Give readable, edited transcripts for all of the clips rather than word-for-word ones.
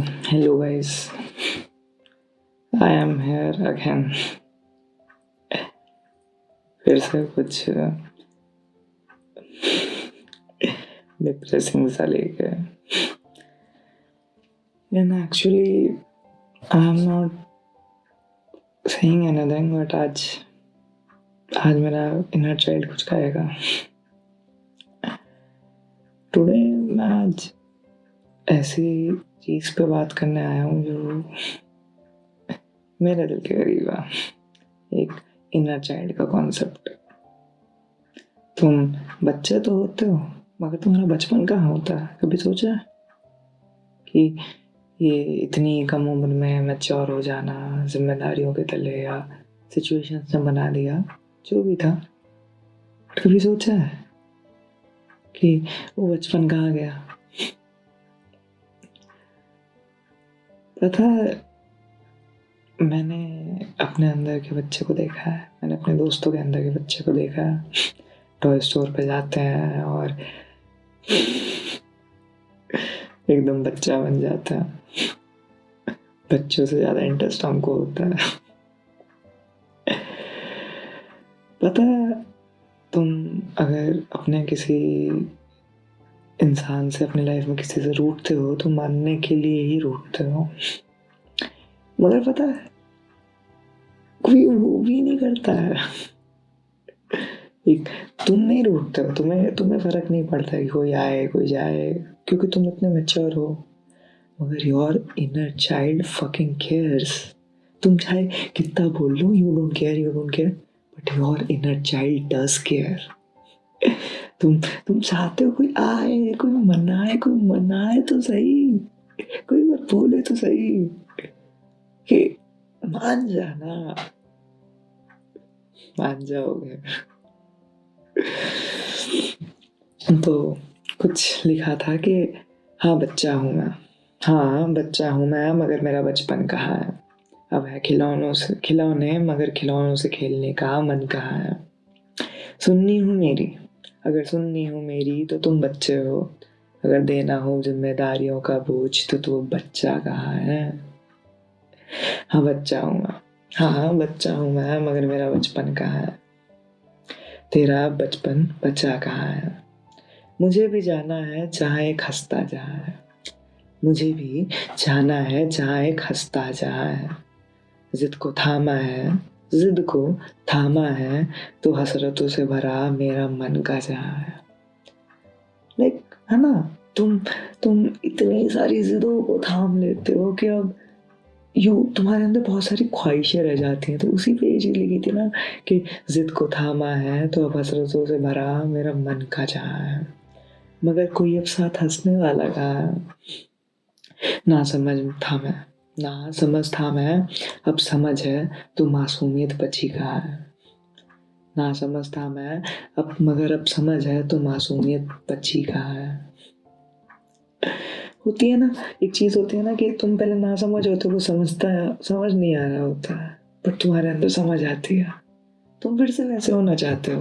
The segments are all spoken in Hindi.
Hello guys, I am here again. फिर से कुछ डिप्रेसिंग सा लेके and actually I am not saying anything but आज मेरा inner child कुछ कहेगा. Today मैं आज ऐसी चीज़ पे बात करने आया हूँ जो मेरे दिल के करीब है. एक इनर चाइल्ड का कॉन्सेप्ट. तुम बच्चे तो होते हो मगर तुम्हारा बचपन कहाँ होता है? कभी सोचा है कि ये इतनी कम उम्र में मैच्योर हो जाना, जिम्मेदारियों के तले या सिचुएशंस ने बना दिया, जो भी था. कभी सोचा है कि वो बचपन कहाँ गया? पता है, मैंने अपने अंदर के बच्चे को देखा है, मैंने अपने दोस्तों के अंदर के बच्चे को देखा है. टॉय स्टोर पे जाते हैं और एकदम बच्चा बन जाता है. बच्चों से ज़्यादा इंटरेस्ट हमको होता है. पता है, तुम अगर अपने किसी इंसान से अपनी लाइफ में किसी से रूठते हो तो मानने के लिए ही रूठते हो. मगर पता है, कोई वो भी नहीं करता है. एक तुम नहीं रूठते हो, तुम्हें फर्क नहीं पड़ता कि कोई आए कोई जाए, क्योंकि तुम इतने मैच्योर हो. मगर your inner child fucking cares. तुम चाहे कितना बोल लो you don't care, but your inner child does care. तुम चाहते हो कोई आए, कोई मनाए तो सही, कोई बात बोले तो सही कि मान जाओगे. तो कुछ लिखा था कि हाँ बच्चा हूँ मैं मगर मेरा बचपन कहाँ है. अब है खिलौने मगर खिलौनों से खेलने का मन कहाँ है. अगर सुननी हूँ मेरी तो तुम बच्चे हो. अगर देना हो जिम्मेदारियों का बोझ तो तू बच्चा कहाँ है. हाँ बच्चा हूँ मैं मगर मेरा बचपन कहाँ है. तेरा बचपन बचा कहाँ है. मुझे भी जाना है जहाँ एक हंसता जहाँ है. मुझे भी जाना है जहाँ एक हंसता जहाँ है. जिद को थामा है तो हसरतों से भरा मेरा मन का जहाँ है. लाइक है ना, तुम इतनी सारी जिदों को थाम लेते हो कि अब तुम्हारे अंदर बहुत सारी ख्वाहिशें रह जाती हैं. तो उसी पे ये चीज लिखी थी ना कि जिद को थामा है तो अब हसरतों से भरा मेरा मन का जहाँ है. मगर कोई अब साथ हंसने वाला कहाँ है. ना समझ था मैं अब समझ है तो मासूमियत बची कहाँ है. ना समझ था मैं अब समझ है तो मासूमियत बची कहाँ है. होती है ना, एक चीज होती है ना कि तुम पहले ना समझ होते हो, समझ नहीं आ रहा होता है, पर तुम्हारे अंदर समझ आती है. तुम फिर से वैसे होना चाहते हो,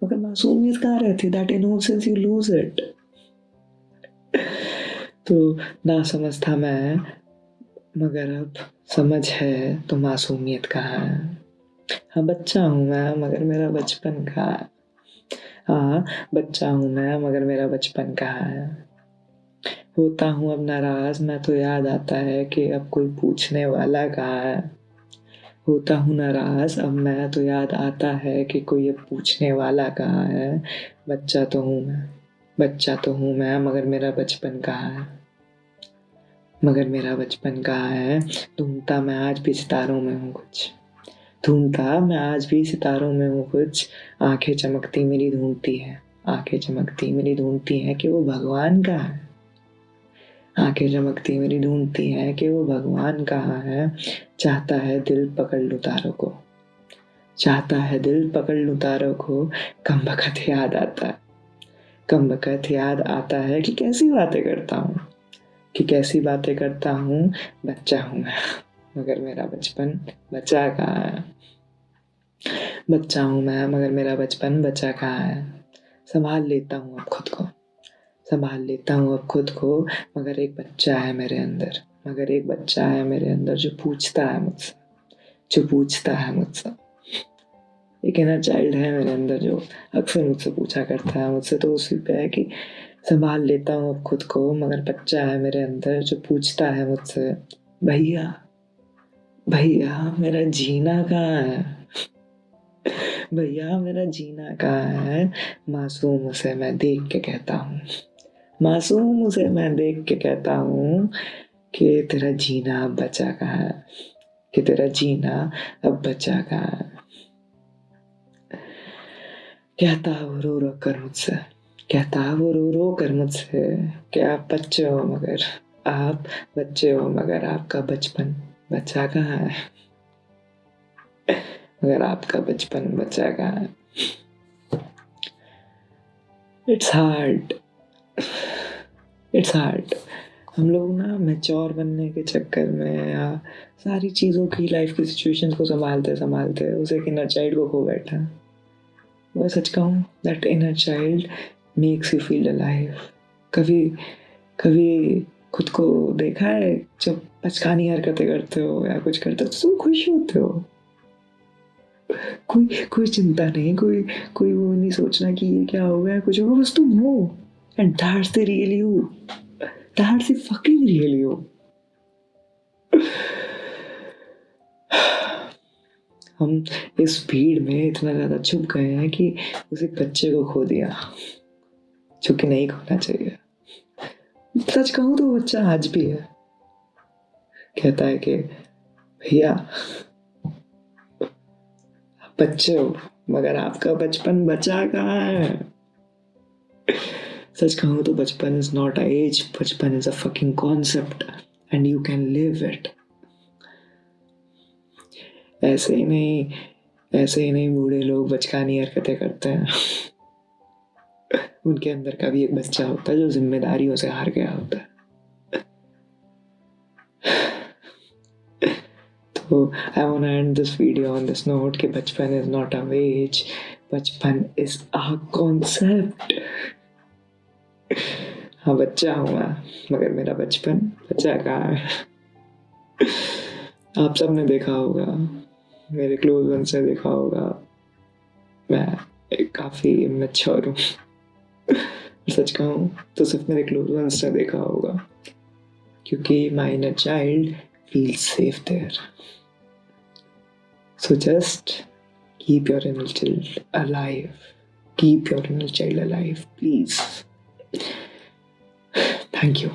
मगर मासूमियत कहाँ रहती है. That innocence you lose it. तो ना समझ था मैं मगर अब समझ है तो मासूमियत कहाँ है. हाँ बच्चा हूँ मैं मगर मेरा बचपन कहाँ है. हाँ बच्चा हूँ मैं मगर मेरा बचपन कहाँ है. होता हूँ अब नाराज मैं तो याद आता है कि अब कोई पूछने वाला कहाँ है. होता हूँ नाराज अब मैं तो याद आता है कि कोई अब पूछने वाला कहाँ है. बच्चा तो हूँ मैं मगर मेरा बचपन कहाँ है. ढूंढता मैं आज भी सितारों में हूँ कुछ. आंखें चमकती मेरी ढूंढती हैं कि वो भगवान कहाँ है. आंखें चमकती मेरी ढूंढती हैं कि वो भगवान कहाँ है. चाहता है दिल पकड़ लूं तारों को. कम बखत याद आता है कि कैसी बातें करता हूँ. बच्चा हूँ मैं मगर मेरा बचपन बचा कहाँ है. बच्चा हूँ मैं मगर मेरा बचपन बचा कहाँ है. संभाल लेता हूँ अब खुद को. संभाल लेता हूँ अब खुद को, मगर एक बच्चा है मेरे अंदर, मगर एक बच्चा है मेरे अंदर जो पूछता है मुझसे, जो पूछता है मुझसे। एक इनर चाइल्ड है मेरे अंदर जो अक्सर मुझसे पूछा करता है, मुझसे तो उसी पे है कि संभाल लेता हूँ अब खुद को, मगर बच्चा है मेरे अंदर जो पूछता है मुझसे, भैया भैया मेरा जीना कहाँ है, भैया मेरा जीना कहाँ है। मासूम उसे मैं देख के कहता हूँ, मासूम उसे मैं देख के कहता हूँ कि तेरा जीना अब बचा कहाँ है, कि तेरा जीना अब बचा कहाँ है। कहता वो रो रो कर मुझसे, कहता वो रो रो कर मुझसे कि आप बच्चे हो मगर, आप बच्चे हो मगर आपका बचपन बचा कहाँ है, मगर आपका बचपन बचा कहाँ है। It's hard, it's hard. हम लोग ना मैच्योर बनने के चक्कर में या सारी चीज़ों की, लाइफ की सिचुएशन को संभालते संभालते उस एक इनर चाइल्ड को खो बैठा। मैं सच कहूँ, that inner child makes you feel alive. कभी कभी खुद को देखा है जब बचकानी हरकतें करते हो या कुछ करते हो तो तुम खुश होते हो, कोई कोई चिंता नहीं, कोई कोई वो नहीं सोचना कि ये क्या हो गया, कुछ होगा, बस तुम हो, and that's the real you, that's the fucking real you. हम इस भीड़ में इतना ज़्यादा छुप गए हैं कि उस एक बच्चे को खो दिया जो कि नहीं खोना चाहिए। सच कहूँ तो वो बच्चा आज भी है, कहता है कि भैया आप बच्चे हो मगर आपका बचपन बचा कहाँ है। सच कहूँ तो बचपन इज नॉट अ एज, बचपन is a fucking concept and you can live it. ऐसे ही नहीं बूढ़े लोग बचकानी हरकतें करते हैं, उनके अंदर का भी एक बच्चा होता है जो जिम्मेदारियों से हार गया होता है। तो I want and this video on this note कि बचपन इज नॉट अ एज, बचपन इज अ कॉन्सेप्ट। हाँ बच्चा हूँ मैं, मगर मेरा बचपन बच्चा कहाँ है। आप सब ने देखा होगा, मेरे क्लोज वन से देखा होगा, मैं काफ़ी मैच्योर हूँ। सच कहूँ तो सिर्फ मेरे क्लोज वन से देखा होगा, क्योंकि my inner child feels safe there. So just keep your inner child alive. Keep your inner child alive, please. Thank you.